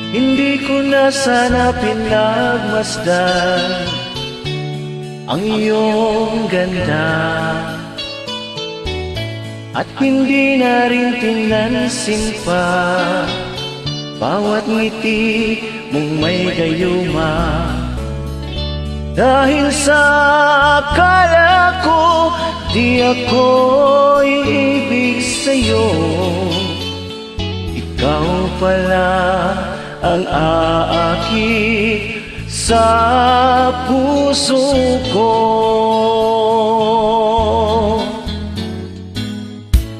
Hindi ko na sana pinagmasdan ang iyong ganda, at hindi na rin pinansin pa bawat ngiti mong may gayuma. Dahil sa akala ko di ako iibig sa'yo, ikaw pala ang aakit sa puso ko.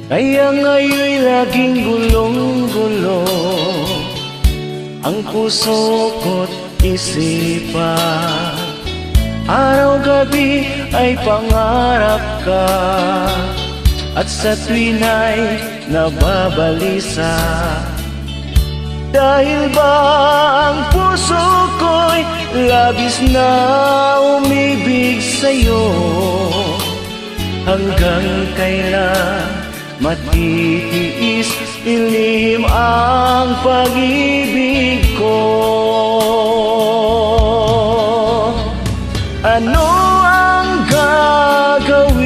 Kaya ngayon'y laging gulong-gulo ang puso ko't isipan. Araw-gabi ay pangarap ka, at sa tuwin ay nababalisa. Dahil ba ang puso ko'y labis na umibig sa'yo, hanggang kailan matitiis ilim ang pag-ibig ko? Ano ang gagawin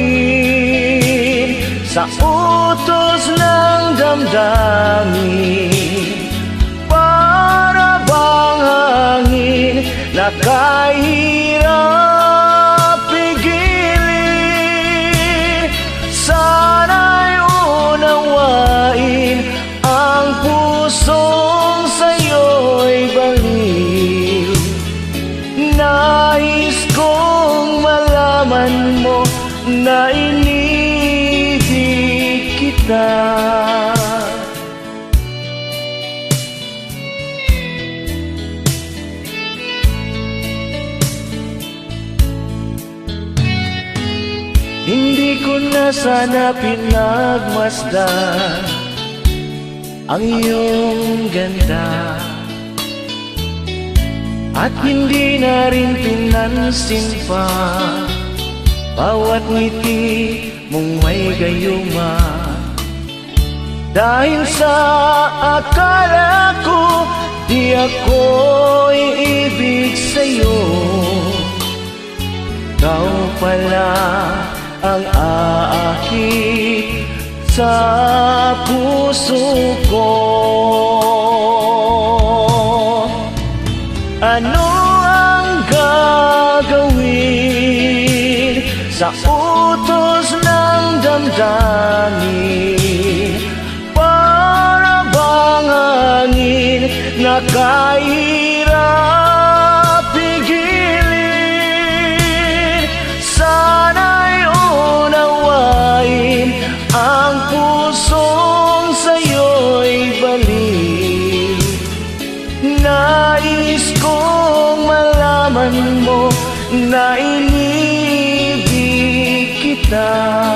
sa utos ng damdamin? Para bang hangin na kahirap pigilin? Sana'y unawain ang pusong sa'yo'y baliw. Nais kong malaman mo na inibig kita. Hindi ko na sana pinagmasdan ang iyong ganda, at hindi na rin pinansin pa bawat ngiti mong may gayuma. Dahil sa akala ko di ako iibig sa'yo, ikaw pala ang aakit sa puso ko. Ano ang gagawin sa utos ng damdamin? Para bang hangin na kahirap pigilin? Sana'y unawain ang pusong sa'yo'y baliw. Nais kong malaman mo na inibig kita.